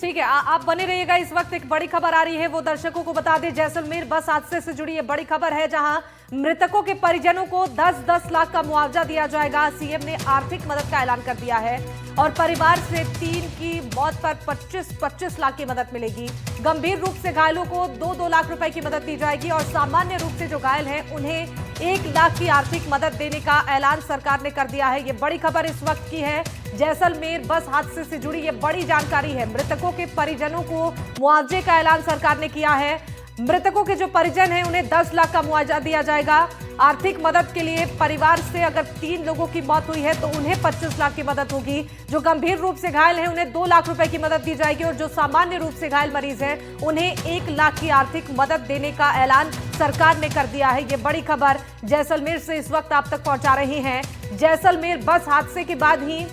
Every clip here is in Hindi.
ठीक है, आप बने रहिएगा। इस वक्त एक बड़ी खबर आ रही है, वो दर्शकों को बता दें। जैसलमेर बस हादसे से जुड़ी ये बड़ी खबर है, जहां मृतकों के परिजनों को 10-10 लाख का मुआवजा दिया जाएगा। सीएम ने आर्थिक मदद का ऐलान कर दिया है और परिवार से 3 की मौत पर 25-25 लाख की मदद मिलेगी। गंभीर रूप से घायलों को 2-2 लाख रुपए की मदद दी जाएगी और सामान्य रूप से जो घायल हैं उन्हें 1 लाख की आर्थिक मदद देने का ऐलान सरकार ने कर दिया है। ये बड़ी खबर इस वक्त की है। जैसलमेर बस हादसे से जुड़ी ये बड़ी जानकारी है। मृतकों के परिजनों को मुआवजे का ऐलान सरकार ने किया है। मृतकों के जो परिजन हैं उन्हें 10 लाख का मुआवजा दिया जाएगा। आर्थिक मदद के लिए परिवार से अगर 3 लोगों की मौत हुई है तो उन्हें 25 लाख की मदद होगी। जो गंभीर रूप से घायल हैं उन्हें 2 लाख रुपए की मदद दी जाएगी और जो सामान्य रूप से घायल मरीज हैं उन्हें 1 लाख की आर्थिक मदद देने का ऐलान सरकार ने कर दिया है। ये बड़ी खबर जैसलमेर से इस वक्त आप तक पहुंचा रही हैं। जैसलमेर बस हादसे के बाद ही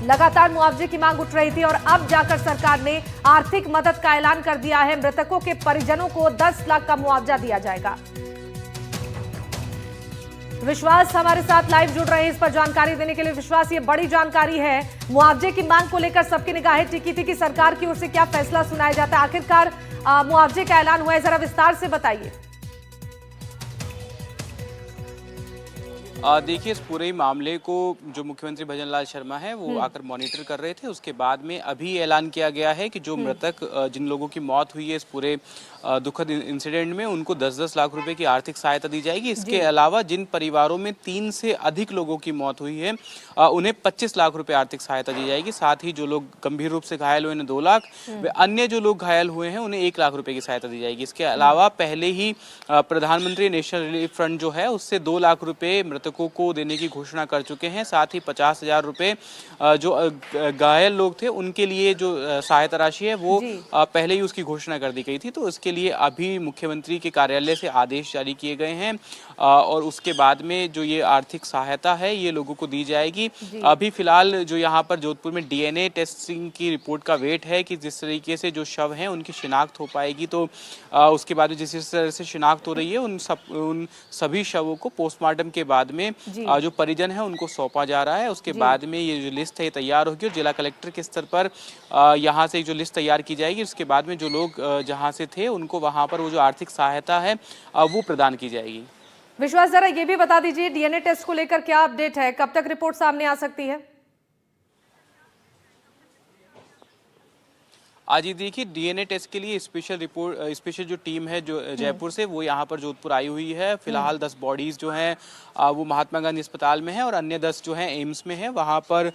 लगातार मुआवजे की मांग उठ रही थी और अब जाकर सरकार ने आर्थिक मदद का ऐलान कर दिया है। मृतकों के परिजनों को 10 लाख का मुआवजा दिया जाएगा। विश्वास हमारे साथ लाइव जुड़ रहे हैं इस पर जानकारी देने के लिए। विश्वास, ये बड़ी जानकारी है। मुआवजे की मांग को लेकर सबकी निगाहें टिकी थी कि सरकार की ओर से क्या फैसला सुनाया जाता है। आखिरकार मुआवजे का ऐलान हुआ है, जरा विस्तार से बताइए। देखिए, इस पूरे मामले को जो मुख्यमंत्री भजन लाल शर्मा है वो आकर मॉनिटर कर रहे थे। उसके बाद में अभी ऐलान किया गया है कि जो मृतक जिन लोगों की मौत हुई है इस पूरे दुखद इंसिडेंट में, उनको 10-10 लाख रुपए की आर्थिक सहायता दी जाएगी। इसके अलावा जिन परिवारों में 3 से अधिक लोगों की मौत हुई है उन्हें 25 लाख रुपए आर्थिक सहायता दी जाएगी। साथ ही जो लोग गंभीर रूप से घायल हुए उन्हें 2 लाख, अन्य जो लोग घायल हुए हैं उन्हें 1 लाख रुपए की सहायता दी जाएगी। इसके अलावा पहले ही प्रधानमंत्री नेशनल रिलीफ फंड जो है उससे 2 लाख रुपए मृतकों को देने की घोषणा कर चुके हैं। साथ ही 50,000 रुपए जो घायल लोग थे उनके लिए जो सहायता राशि है वो पहले ही उसकी घोषणा कर दी गई थी। तो इसके लिए अभी मुख्यमंत्री के कार्यालय से आदेश जारी किए गए हैं और उसके बाद में जो ये आर्थिक सहायता है ये लोगों को दी जाएगी। अभी फिलहाल जो यहाँ पर जोधपुर में डीएनए टेस्टिंग की रिपोर्ट का वेट है कि जिस तरीके से जो शव हैं उनकी शिनाख्त हो पाएगी, तो उसके बाद जिस तरह से शिनाख्त हो रही है उन सभी शवों को पोस्टमार्टम के बाद में जो परिजन है उनको सौंपा जा रहा है। उसके बाद में ये जो लिस्ट है ये तैयार होगी और जिला कलेक्टर के स्तर पर यहाँ से जो लिस्ट तैयार की जाएगी। उसके बाद में जो लोग जहाँ से थे उनको वहाँ पर वो जो आर्थिक सहायता है वो प्रदान की जाएगी। विश्वास, जरा ये भी बता दीजिए डीएनए टेस्ट को लेकर क्या अपडेट है, कब तक रिपोर्ट सामने आ सकती है? आज ही देखिए, डीएनए टेस्ट के लिए स्पेशल जो टीम है जो जयपुर से वो यहाँ पर जोधपुर आई हुई है। फिलहाल 10 बॉडीज जो हैं वो महात्मा गांधी अस्पताल में है और अन्य 10 जो हैं एम्स में है। वहाँ पर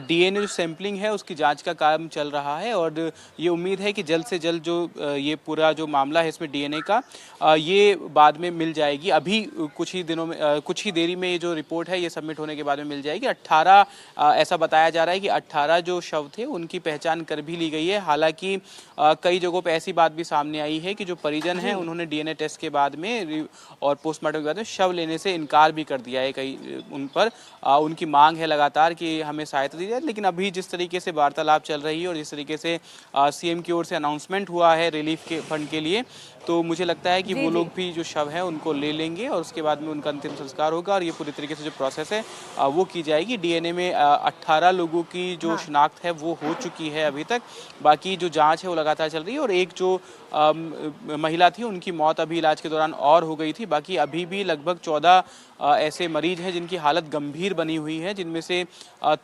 डीएनए जो सैंपलिंग है उसकी जांच का काम चल रहा है और ये उम्मीद है कि जल्द से जल्द जो ये पूरा जो मामला है इसमें डीएनए का ये बाद में मिल जाएगी। अभी कुछ ही देरी में ये जो रिपोर्ट है ये सबमिट होने के बाद में मिल जाएगी। 18 ऐसा बताया जा रहा है कि 18 जो शव थे उनकी पहचान कर भी ली गई है। हालांकि कई जगहों पे ऐसी बात भी सामने आई है कि जो परिजन हैं उन्होंने डीएनए टेस्ट के बाद में और पोस्टमार्टम के बाद में शव लेने से इनकार भी कर दिया है। कई उन पर उनकी मांग है लगातार कि हमें सहायता दी जाए। लेकिन अभी जिस तरीके से वार्तालाप चल रही है और जिस तरीके से सीएम की ओर से अनाउंसमेंट हुआ है रिलीफ के फंड के लिए, तो मुझे लगता है कि वो लोग भी जो शव है उनको ले लेंगे और उसके बाद में उनका अंतिम संस्कार होगा और ये पूरी तरीके से जो प्रोसेस है वो की जाएगी। डीएनए में 18 लोगों की जो शिनाख्त है वो हो चुकी है अभी तक। बाकी जो जांच है वो लगातार चल रही है और एक जो महिला थी उनकी मौत अभी इलाज के दौरान और हो गई थी। बाकी अभी भी लगभग 14 ऐसे मरीज हैं जिनकी हालत गंभीर बनी हुई है, जिनमें से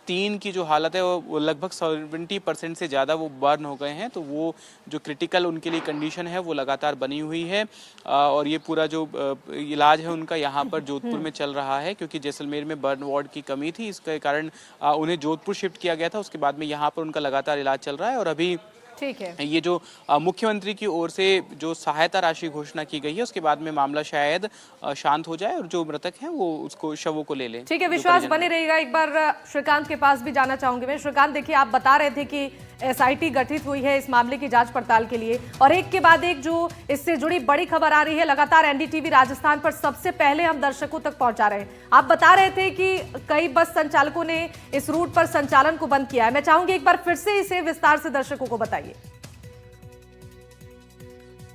3 की जो हालत है वो लगभग 70% से ज़्यादा वो बर्न हो गए हैं। तो वो जो क्रिटिकल उनके लिए कंडीशन है वो लगातार बनी हुई है और ये पूरा जो इलाज है उनका यहाँ पर जोधपुर में चल रहा है, क्योंकि जैसलमेर में बर्न वार्ड की कमी थी। इसके कारण उन्हें जोधपुर शिफ्ट किया गया था। उसके बाद में यहाँ पर उनका लगातार इलाज चल रहा है और अभी ठीक है, ये जो मुख्यमंत्री की ओर से जो सहायता राशि घोषणा की गई है उसके बाद में मामला शायद शांत हो जाए और जो मृतक हैं वो उसको शवों को ले लें। ठीक है विश्वास, बने रहिएगा। एक बार श्रीकांत के पास भी जाना चाहूंगी मैं। श्रीकांत, देखिए आप बता रहे थे कि एसआईटी गठित हुई है इस मामले की जांच पड़ताल के लिए और एक के बाद एक जो इससे जुड़ी बड़ी खबर आ रही है लगातार एनडीटीवी राजस्थान पर सबसे पहले हम दर्शकों तक पहुंचा रहे हैं। आप बता रहे थे कि कई बस संचालकों ने इस रूट पर संचालन को बंद किया है। मैं चाहूंगी एक बार फिर से इसे विस्तार से दर्शकों को बताइए।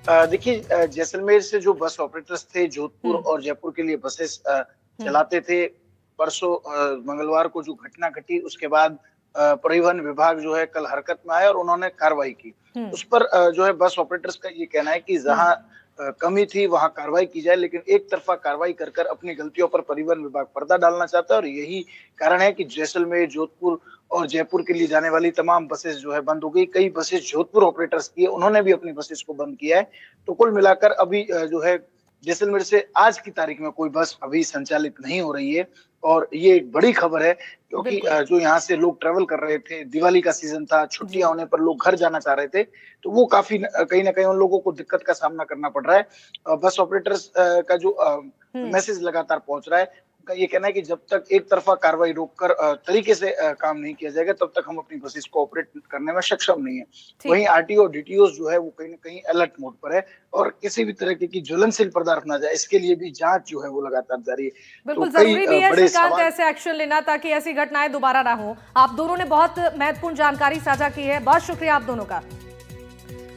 देखिए, जैसलमेर से जो बस ऑपरेटर्स थे जोधपुर और जयपुर के लिए बसेस चलाते थे, परसों मंगलवार को जो घटना घटी उसके बाद परिवहन विभाग जो है कल हरकत में आया और उन्होंने कार्रवाई की। उस पर जो है बस ऑपरेटर्स का ये कहना है कि जहां कमी थी वहां कार्रवाई की जाए, लेकिन एक तरफा कार्रवाई कर कर अपनी गलतियों पर परिवहन विभाग पर्दा डालना चाहता है और यही कारण है कि जैसलमेर, जोधपुर और जयपुर के लिए जाने वाली तमाम बसेस जो है बंद हो गई। कई बसेस जोधपुर ऑपरेटर्स की है, उन्होंने भी अपनी बसेस को बंद किया है। तो कुल मिलाकर अभी जो है जैसलमेर से आज की तारीख में कोई बस अभी संचालित नहीं हो रही है और ये एक बड़ी खबर है, क्योंकि जो यहाँ से लोग ट्रेवल कर रहे थे, दिवाली का सीजन था, छुट्टियां होने पर लोग घर जाना चाह रहे थे, तो वो काफी कहीं ना कहीं उन लोगों को दिक्कत का सामना करना पड़ रहा है। बस ऑपरेटर्स का जो मैसेज लगातार पहुंच रहा है, उनका ये कहना है कि जब तक एक तरफा कार्रवाई रोककर तरीके से काम नहीं किया जाएगा, तब तक हम अपनी बसेस को ऑपरेट करने में सक्षम नहीं है। वहीं आरटीओ डीटीओ जो है वो कहीं ना कहीं अलर्ट मोड पर है और किसी भी तरह की ज्वलनशील पदार्थ ना जाए, इसके लिए भी जांच जो है वो लगातार जारी है। बिल्कुल जरूरी भी है श्रीकांत ऐसे एक्शन लेना ताकि ऐसी घटनाएं दोबारा ना हो। आप दोनों ने बहुत महत्वपूर्ण जानकारी साझा की है, बहुत शुक्रिया आप दोनों का।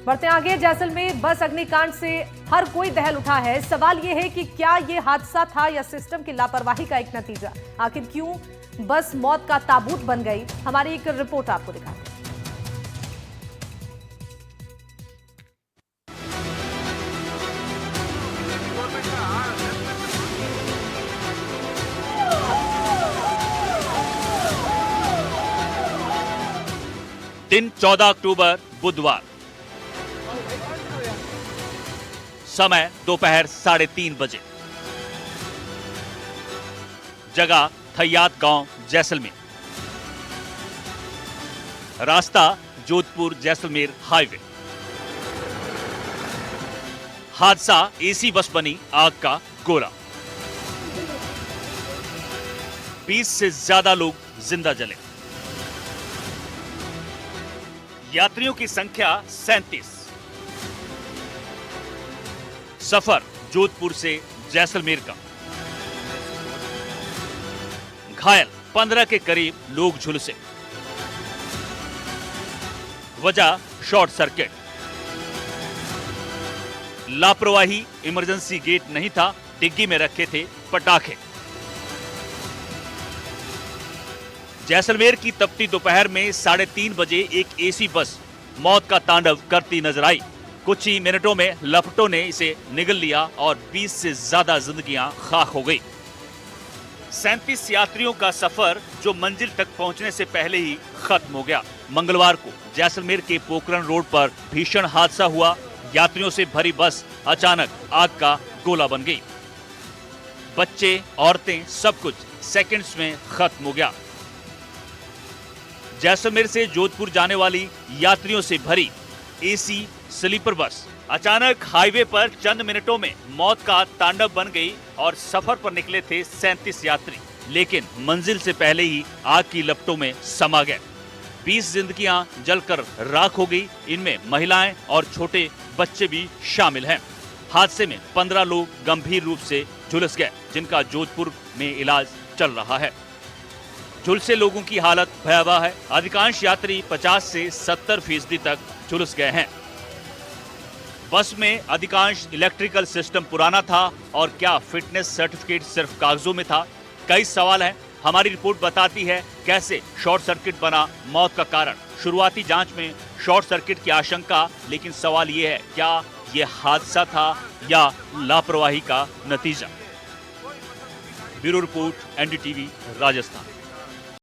बढ़ते आगे, जैसलमेर बस अग्निकांड से हर कोई दहल उठा है। सवाल यह है कि क्या यह हादसा था या सिस्टम की लापरवाही का एक नतीजा? आखिर क्यों बस मौत का ताबूत बन गई? हमारी एक रिपोर्ट आपको दिखाते हैं। दिन 14 अक्टूबर बुधवार, समय दोपहर 3:30 बजे, जगह थैयात गांव, जैसलमेर, रास्ता जोधपुर जैसलमेर हाईवे। हादसा, एसी बस बनी आग का गोला। 20 से ज्यादा लोग जिंदा जले। यात्रियों की संख्या 37। सफर जोधपुर से जैसलमेर का। घायल 15 के करीब लोग झुलसे। वजह शॉर्ट सर्किट। लापरवाही, इमरजेंसी गेट नहीं था, डिग्गी में रखे थे पटाखे। जैसलमेर की तपती दोपहर में 3:30 बजे एक एसी बस मौत का तांडव करती नजर आई। कुछ ही मिनटों में लपटों ने इसे निगल लिया और 20 से ज्यादा जिंदगियां खाक हो गई। 37 यात्रियों का सफर जो मंजिल तक पहुंचने से पहले ही खत्म हो गया। मंगलवार को जैसलमेर के पोखरण रोड पर भीषण हादसा हुआ। यात्रियों से भरी बस अचानक आग का गोला बन गई। बच्चे, औरतें, सब कुछ सेकंड्स में खत्म हो गया। जैसलमेर से जोधपुर जाने वाली यात्रियों से भरी एसी स्लीपर बस अचानक हाईवे पर चंद मिनटों में मौत का तांडव बन गई और सफर पर निकले थे 37 यात्री, लेकिन मंजिल से पहले ही आग की लपटों में समा गए। 20 जिंदगियां जलकर राख हो गई। इनमें महिलाएं और छोटे बच्चे भी शामिल हैं। हादसे में 15 लोग गंभीर रूप से झुलस गए, जिनका जोधपुर में इलाज चल रहा है। झुलसे लोगों की हालत भयावह है। अधिकांश यात्री 50 से 70% तक झुलस गए हैं। बस में अधिकांश इलेक्ट्रिकल सिस्टम पुराना था और क्या फिटनेस सर्टिफिकेट सिर्फ कागजों में था? कई सवाल हैं। हमारी रिपोर्ट बताती है कैसे शॉर्ट सर्किट बना मौत का कारण। शुरुआती जांच में शॉर्ट सर्किट की आशंका, लेकिन सवाल ये है क्या ये हादसा था या लापरवाही का नतीजा? Bureau report, NDTV, Rajasthan.